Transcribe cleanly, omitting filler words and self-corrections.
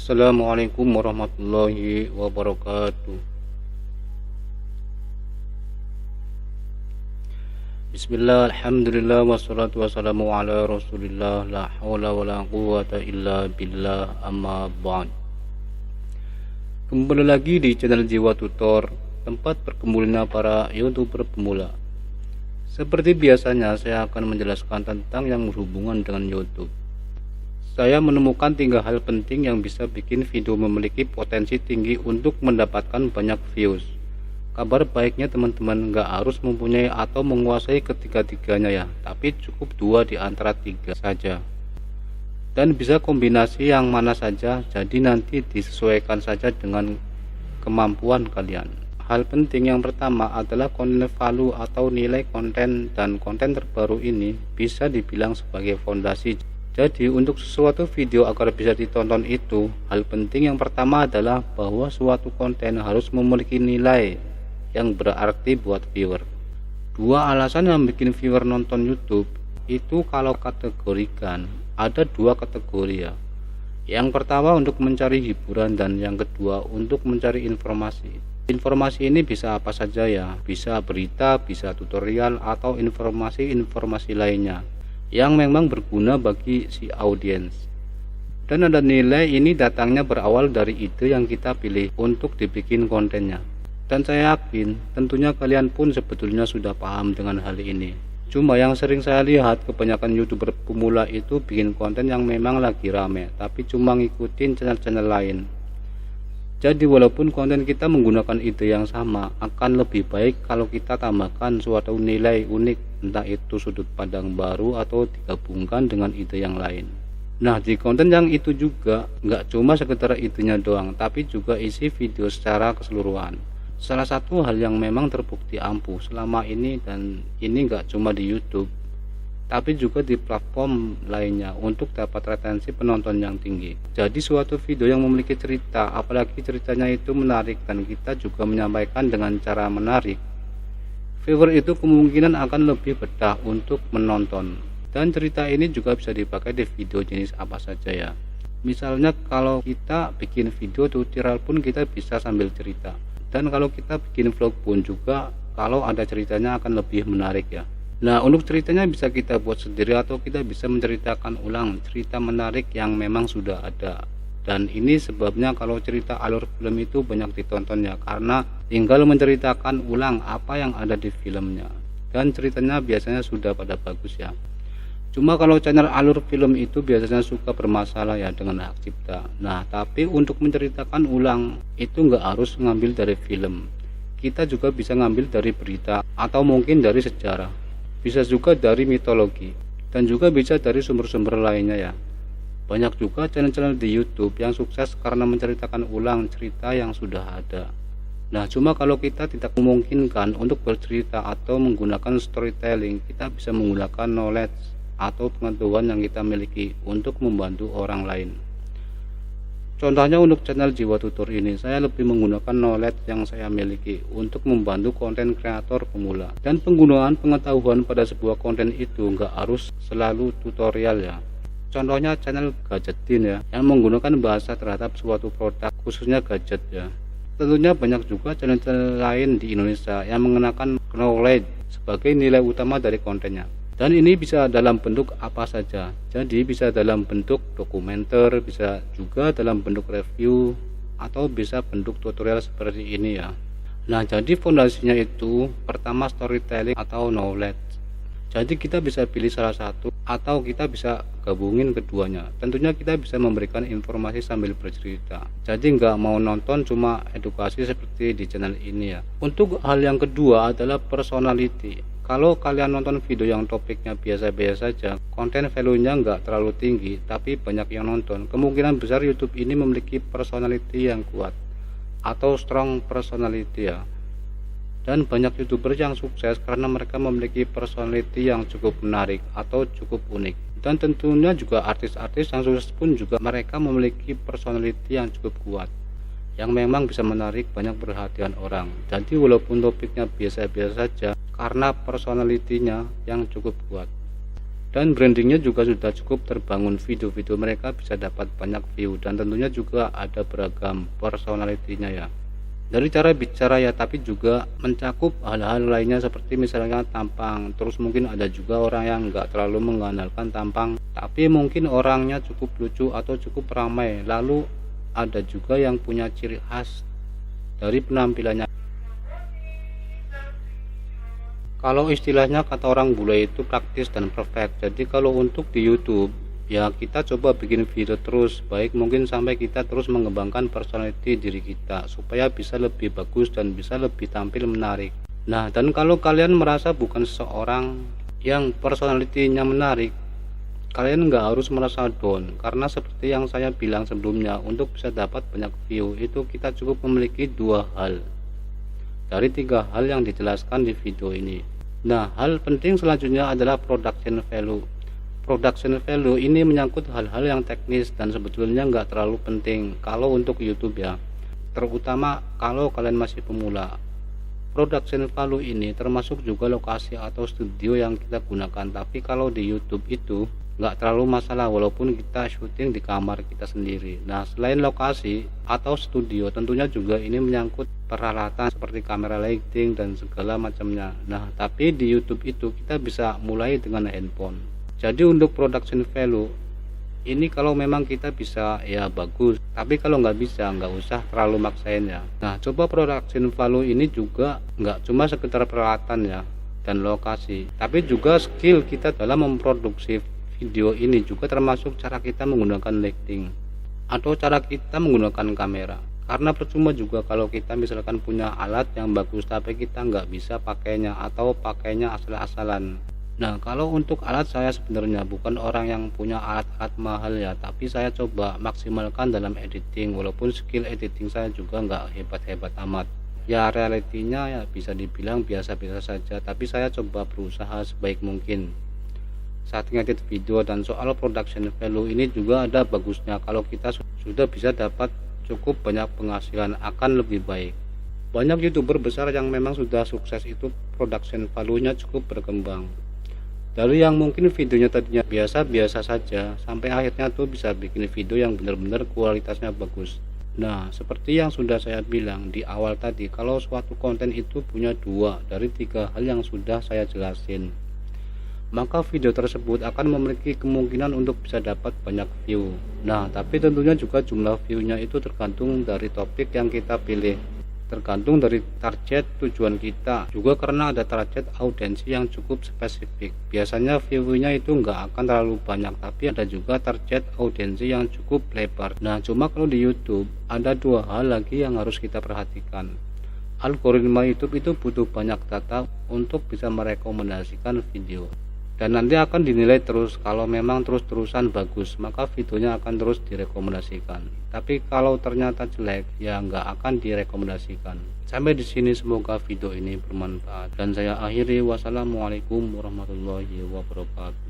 Assalamualaikum warahmatullahi wabarakatuh. Bismillah, alhamdulillah, wassalatu wassalamu ala rasulillah, la hawla wa la quwata illa billah, amma ba'd. Kembali lagi di channel Jiwa Tutor, tempat berkumpulnya para YouTuber pemula. Seperti biasanya, saya akan menjelaskan tentang yang berhubungan dengan YouTube. Saya menemukan 3 hal penting yang bisa bikin video memiliki potensi tinggi untuk mendapatkan banyak views. Kabar baiknya teman-teman nggak harus mempunyai atau menguasai ketiga-tiganya ya, tapi cukup 2 di antara 3 saja. Dan bisa kombinasi yang mana saja, jadi nanti disesuaikan saja dengan kemampuan kalian. Hal penting yang pertama adalah konten value atau nilai konten, dan konten terbaru ini bisa dibilang sebagai fondasi. Jadi untuk sesuatu video agar bisa ditonton itu, hal penting yang pertama adalah bahwa suatu konten harus memiliki nilai yang berarti buat viewer. 2 alasan yang bikin viewer nonton YouTube itu kalau kategorikan ada 2 kategori ya. Yang pertama untuk mencari hiburan dan yang kedua untuk mencari informasi. Informasi ini bisa apa saja ya, bisa berita, bisa tutorial atau informasi-informasi lainnya yang memang berguna bagi si audiens. Dan ada nilai ini datangnya berawal dari ide yang kita pilih untuk dibikin kontennya. Dan saya yakin tentunya kalian pun sebetulnya sudah paham dengan hal ini. Cuma yang sering saya lihat kebanyakan YouTuber pemula itu bikin konten yang memang lagi rame, tapi cuma ngikutin channel-channel lain. Jadi walaupun konten kita menggunakan ide yang sama, akan lebih baik kalau kita tambahkan suatu nilai unik, entah itu sudut pandang baru atau digabungkan dengan ide yang lain. Nah, di konten yang itu juga nggak cuma sekedar idenya doang, tapi juga isi video secara keseluruhan. Salah satu hal yang memang terbukti ampuh selama ini, dan ini nggak cuma di YouTube, tapi juga di platform lainnya untuk dapat retensi penonton yang tinggi. Jadi suatu video yang memiliki cerita, apalagi ceritanya itu menarik dan kita juga menyampaikan dengan cara menarik, viewer itu kemungkinan akan lebih betah untuk menonton. Dan cerita ini juga bisa dipakai di video jenis apa saja ya. Misalnya kalau kita bikin video tutorial pun kita bisa sambil cerita. Dan kalau kita bikin vlog pun juga kalau ada ceritanya akan lebih menarik ya. Nah, untuk ceritanya bisa kita buat sendiri atau kita bisa menceritakan ulang cerita menarik yang memang sudah ada. Dan ini sebabnya kalau cerita alur film itu banyak ditonton ya, karena tinggal menceritakan ulang apa yang ada di filmnya. Dan ceritanya biasanya sudah pada bagus ya. Cuma kalau channel alur film itu biasanya suka bermasalah ya dengan hak cipta. Nah, tapi untuk menceritakan ulang itu nggak harus ngambil dari film. Kita juga bisa ngambil dari berita atau mungkin dari sejarah. Bisa juga dari mitologi, dan juga bisa dari sumber-sumber lainnya ya. Banyak juga channel-channel di YouTube yang sukses karena menceritakan ulang cerita yang sudah ada. Nah, cuma kalau kita tidak memungkinkan untuk bercerita atau menggunakan storytelling, kita bisa menggunakan knowledge atau pengetahuan yang kita miliki untuk membantu orang lain. Contohnya untuk channel Jiwa Tutor ini, saya lebih menggunakan knowledge yang saya miliki untuk membantu konten kreator pemula. Dan penggunaan pengetahuan pada sebuah konten itu nggak harus selalu tutorial ya. Contohnya channel Gadgetin ya, yang menggunakan bahasa terhadap suatu produk, khususnya gadget ya. Tentunya banyak juga channel-channel lain di Indonesia yang mengenakan knowledge sebagai nilai utama dari kontennya. Dan ini bisa dalam bentuk apa saja, jadi bisa dalam bentuk dokumenter, bisa juga dalam bentuk review, atau bisa bentuk tutorial seperti ini ya. Nah, jadi fondasinya itu pertama storytelling atau knowledge. Jadi kita bisa pilih salah satu atau kita bisa gabungin keduanya. Tentunya kita bisa memberikan informasi sambil bercerita, jadi nggak mau nonton cuma edukasi seperti di channel ini ya. Untuk hal yang kedua adalah personality. Kalau kalian nonton video yang topiknya biasa-biasa saja, konten value-nya nggak terlalu tinggi, tapi banyak yang nonton, kemungkinan besar YouTube ini memiliki personality yang kuat atau strong personality ya. Dan banyak YouTuber yang sukses karena mereka memiliki personality yang cukup menarik atau cukup unik. Dan tentunya juga artis-artis yang sukses pun juga mereka memiliki personality yang cukup kuat, yang memang bisa menarik banyak perhatian orang. Jadi walaupun topiknya biasa-biasa saja, karena personalitinya yang cukup kuat. dan brandingnya juga sudah cukup terbangun. Video-video mereka bisa dapat banyak view, dan tentunya juga ada beragam personalitinya ya, dari cara bicara ya, tapi juga mencakup hal-hal lainnya seperti misalnya tampang. Terus mungkin ada juga orang yang nggak terlalu mengandalkan tampang, tapi mungkin orangnya cukup lucu atau cukup ramai. Lalu ada juga yang punya ciri khas dari penampilannya. Kalau istilahnya kata orang bule itu praktis dan perfect. Jadi kalau untuk di YouTube ya, kita coba bikin video terus, baik mungkin sampai kita terus mengembangkan personality diri kita supaya bisa lebih bagus dan bisa lebih tampil menarik. Nah, dan kalau kalian merasa bukan seorang yang personality-nya menarik, kalian nggak harus merasa down, karena seperti yang saya bilang sebelumnya, untuk bisa dapat banyak view itu kita cukup memiliki 2 hal dari 3 hal yang dijelaskan di video ini. Nah, hal penting selanjutnya adalah production value. Production value ini menyangkut hal-hal yang teknis dan sebetulnya nggak terlalu penting kalau untuk YouTube ya, terutama kalau kalian masih pemula. Production value ini termasuk juga lokasi atau studio yang kita gunakan, tapi kalau di YouTube itu nggak terlalu masalah walaupun kita syuting di kamar kita sendiri. Nah, selain lokasi atau studio, tentunya juga ini menyangkut peralatan seperti kamera, lighting dan segala macamnya. Nah, tapi di YouTube itu kita bisa mulai dengan handphone. Jadi untuk production value ini kalau memang kita bisa ya bagus, tapi kalau nggak bisa nggak usah terlalu maksain ya. Nah, coba production value ini juga nggak cuma sekedar peralatan ya dan lokasi, tapi juga skill kita dalam memproduksi video ini, juga termasuk cara kita menggunakan lighting atau cara kita menggunakan kamera. Karena percuma juga kalau kita misalkan punya alat yang bagus tapi kita nggak bisa pakainya atau pakainya asal-asalan. Nah, kalau untuk alat, saya sebenarnya bukan orang yang punya alat-alat mahal ya, tapi saya coba maksimalkan dalam editing, walaupun skill editing saya juga nggak hebat-hebat amat ya, realitinya ya bisa dibilang biasa-biasa saja, tapi saya coba berusaha sebaik mungkin saat ngedit video. Dan soal production value ini juga ada bagusnya, kalau kita sudah bisa dapat cukup banyak penghasilan akan lebih baik. Banyak youtuber besar yang memang sudah sukses itu production value-nya cukup berkembang, dari yang mungkin videonya tadinya biasa-biasa saja sampai akhirnya tuh bisa bikin video yang benar-benar kualitasnya bagus. Nah, seperti yang sudah saya bilang di awal tadi, kalau suatu konten itu punya 2 dari 3 hal yang sudah saya jelasin, maka video tersebut akan memiliki kemungkinan untuk bisa dapat banyak view. Nah, tapi tentunya juga jumlah view-nya itu tergantung dari topik yang kita pilih, tergantung dari target tujuan kita juga, karena ada target audiensi yang cukup spesifik. Biasanya view-nya itu nggak akan terlalu banyak, tapi ada juga target audiensi yang cukup lebar. Nah, cuma kalau di YouTube ada 2 hal lagi yang harus kita perhatikan. Algoritma YouTube itu butuh banyak data untuk bisa merekomendasikan video, dan nanti akan dinilai terus. Kalau memang terus-terusan bagus, maka videonya akan terus direkomendasikan. Tapi kalau ternyata jelek, ya nggak akan direkomendasikan. Sampai di sini semoga video ini bermanfaat, dan saya akhiri. Wassalamualaikum warahmatullahi wabarakatuh.